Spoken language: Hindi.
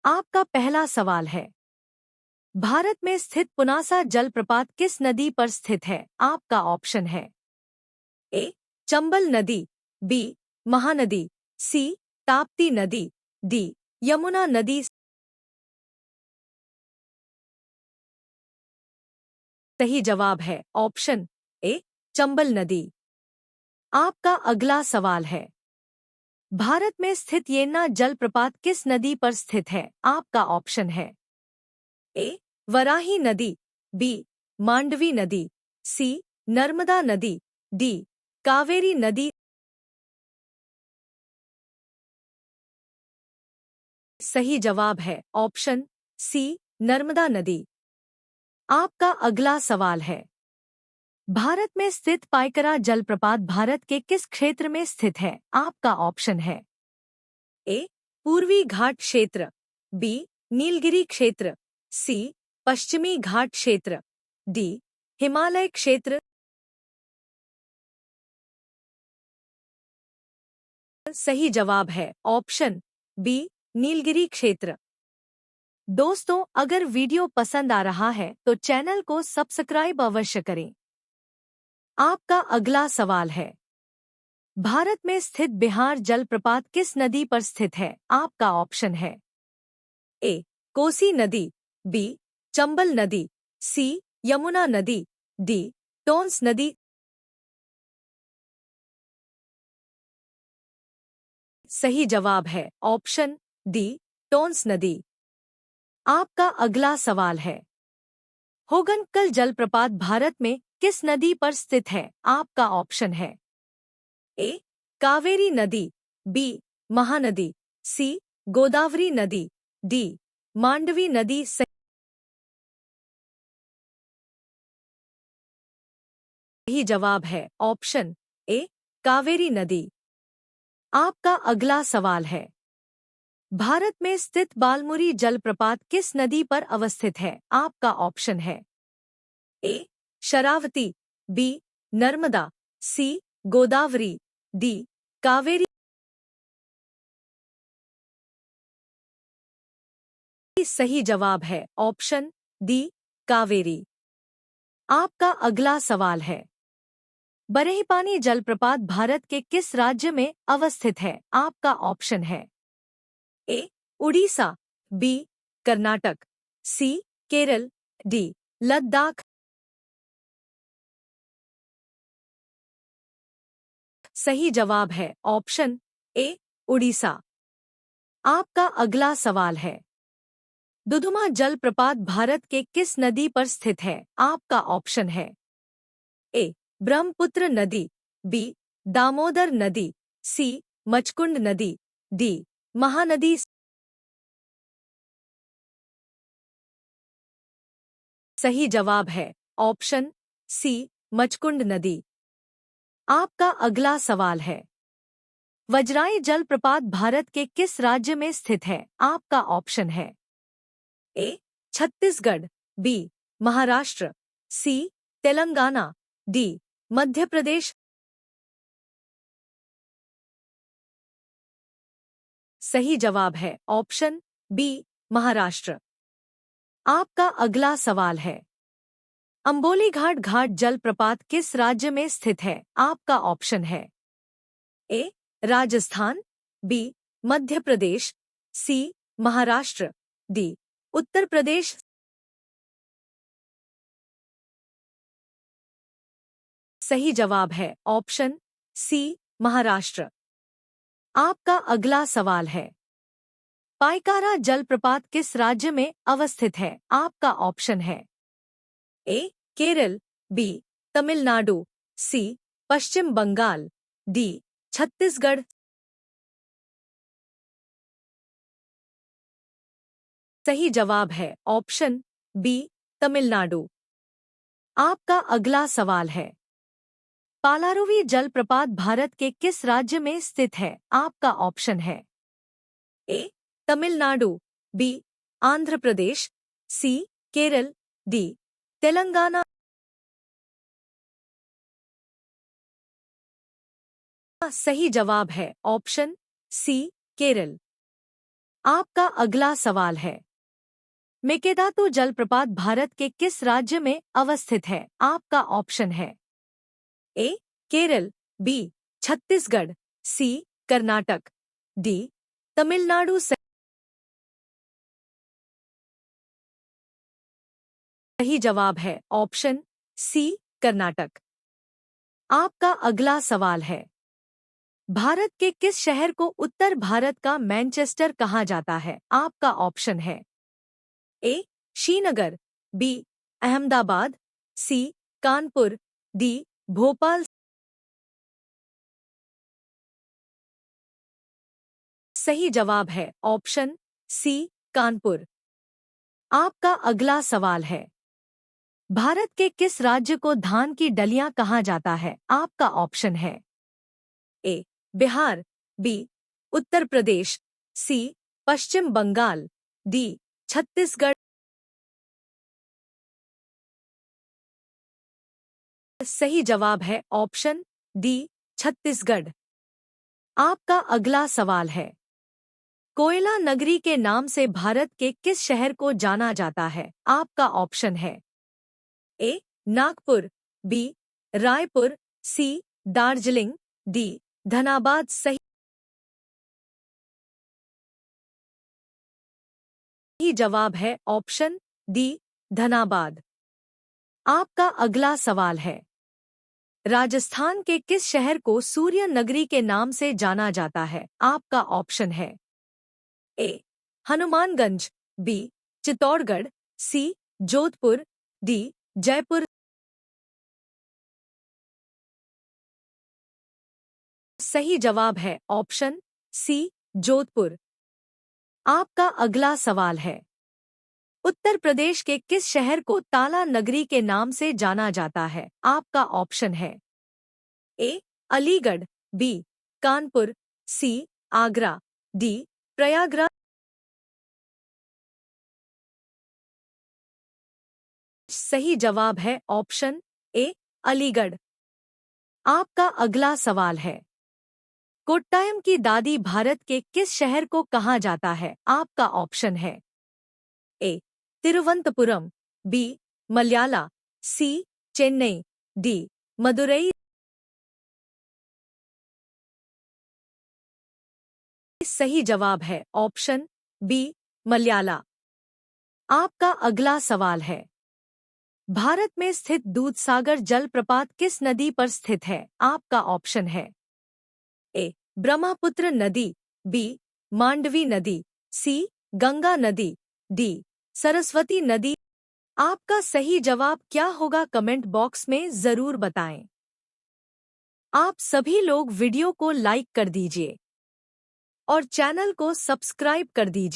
आपका पहला सवाल है, भारत में स्थित पुनासा जलप्रपात किस नदी पर स्थित है? आपका ऑप्शन है ए. चंबल नदी, बी. महानदी, सी. ताप्ती नदी, डी. यमुना नदी। सही जवाब है ऑप्शन ए. चंबल नदी। आपका अगला सवाल है, भारत में स्थित येन्ना जलप्रपात किस नदी पर स्थित है? आपका ऑप्शन है ए. वराही नदी, बी. मांडवी नदी, सी. नर्मदा नदी, डी. कावेरी नदी। सही जवाब है ऑप्शन सी. नर्मदा नदी। आपका अगला सवाल है, भारत में स्थित पाइकरा जलप्रपात भारत के किस क्षेत्र में स्थित है? आपका ऑप्शन है ए. पूर्वी घाट क्षेत्र, बी. नीलगिरी क्षेत्र, सी. पश्चिमी घाट क्षेत्र, डी. हिमालय क्षेत्र। सही जवाब है ऑप्शन बी. नीलगिरी क्षेत्र। दोस्तों, अगर वीडियो पसंद आ रहा है तो चैनल को सब्सक्राइब अवश्य करें। आपका अगला सवाल है, भारत में स्थित बिहार जलप्रपात किस नदी पर स्थित है? आपका ऑप्शन है ए. कोसी नदी, बी. चंबल नदी, सी. यमुना नदी, डी. टोंस नदी। सही जवाब है ऑप्शन डी. टोंस नदी। आपका अगला सवाल है, होगनकल जलप्रपात भारत में किस नदी पर स्थित है? आपका ऑप्शन है ए. कावेरी नदी, बी. महानदी, सी. गोदावरी नदी, डी. मांडवी नदी। सही जवाब है ऑप्शन ए. कावेरी नदी। आपका अगला सवाल है, भारत में स्थित बालमुरी जलप्रपात किस नदी पर अवस्थित है? आपका ऑप्शन है ए. शरावती, बी. नर्मदा, सी. गोदावरी, डी. कावेरी। सही जवाब है ऑप्शन डी. कावेरी। आपका अगला सवाल है, बरहीपानी जलप्रपात भारत के किस राज्य में अवस्थित है? आपका ऑप्शन है ए. उड़ीसा, बी. कर्नाटक, सी. केरल, डी. लद्दाख। सही जवाब है ऑप्शन ए. उड़ीसा। आपका अगला सवाल है, दुधुमा जलप्रपात भारत के किस नदी पर स्थित है? आपका ऑप्शन है ए. ब्रह्मपुत्र नदी, बी. दामोदर नदी, सी. मचकुंड नदी, डी. महानदी। सही जवाब है ऑप्शन सी. मचकुंड नदी। आपका अगला सवाल है, वज्राई जलप्रपात भारत के किस राज्य में स्थित है? आपका ऑप्शन है ए. छत्तीसगढ़, बी. महाराष्ट्र, सी. तेलंगाना, डी. मध्य प्रदेश। सही जवाब है ऑप्शन बी. महाराष्ट्र। आपका अगला सवाल है, अंबोली घाट घाट जलप्रपात किस राज्य में स्थित है? आपका ऑप्शन है ए. राजस्थान, बी. मध्य प्रदेश, सी. महाराष्ट्र, डी. उत्तर प्रदेश। सही जवाब है ऑप्शन सी. महाराष्ट्र। आपका अगला सवाल है, पाइकारा जलप्रपात किस राज्य में अवस्थित है? आपका ऑप्शन है ए. केरल, बी. तमिलनाडु, सी. पश्चिम बंगाल, डी. छत्तीसगढ़। सही जवाब है ऑप्शन बी. तमिलनाडु। आपका अगला सवाल है, पालारुवी जलप्रपात भारत के किस राज्य में स्थित है? आपका ऑप्शन है ए. तमिलनाडु, बी. आंध्र प्रदेश, सी. केरल, डी. तेलंगाना। सही जवाब है ऑप्शन सी. केरल। आपका अगला सवाल है, मेकेदातु जलप्रपात भारत के किस राज्य में अवस्थित है? आपका ऑप्शन है ए केरल, बी छत्तीसगढ़, सी कर्नाटक, डी तमिलनाडु। सही जवाब है ऑप्शन सी कर्नाटक। आपका अगला सवाल है, भारत के किस शहर को उत्तर भारत का मैनचेस्टर कहा जाता है? आपका ऑप्शन है ए श्रीनगर, बी अहमदाबाद, सी कानपुर, डी भोपाल। सही जवाब है ऑप्शन सी कानपुर। आपका अगला सवाल है, भारत के किस राज्य को धान की डलियां कहा जाता है? आपका ऑप्शन है ए बिहार, बी उत्तर प्रदेश, सी पश्चिम बंगाल, डी छत्तीसगढ़। सही जवाब है ऑप्शन डी छत्तीसगढ़। आपका अगला सवाल है, कोयला नगरी के नाम से भारत के किस शहर को जाना जाता है? आपका ऑप्शन है ए नागपुर, बी रायपुर, सी दार्जिलिंग, डी धनबाद। सही जवाब है ऑप्शन डी धनबाद। आपका अगला सवाल है, राजस्थान के किस शहर को सूर्य नगरी के नाम से जाना जाता है? आपका ऑप्शन है ए हनुमानगंज, बी चित्तौड़गढ़, सी जोधपुर, डी जयपुर। सही जवाब है ऑप्शन सी जोधपुर। आपका अगला सवाल है, उत्तर प्रदेश के किस शहर को ताला नगरी के नाम से जाना जाता है? आपका ऑप्शन है ए अलीगढ़, बी कानपुर, सी आगरा, डी प्रयागराज। सही जवाब है ऑप्शन ए अलीगढ़। आपका अगला सवाल है, कोट्टायम की दादी भारत के किस शहर को कहा जाता है? आपका ऑप्शन है ए तिरुवनंतपुरम, बी मलयाला, सी चेन्नई, डी मदुरई। सही जवाब है ऑप्शन बी मलयाला। आपका अगला सवाल है, भारत में स्थित दूधसागर जलप्रपात किस नदी पर स्थित है? आपका ऑप्शन है ए ब्रह्मपुत्र नदी, बी मांडवी नदी, सी गंगा नदी, डी सरस्वती नदी। आपका सही जवाब क्या होगा कमेंट बॉक्स में जरूर बताएं। आप सभी लोग वीडियो को लाइक कर दीजिए और चैनल को सब्सक्राइब कर दीजिए।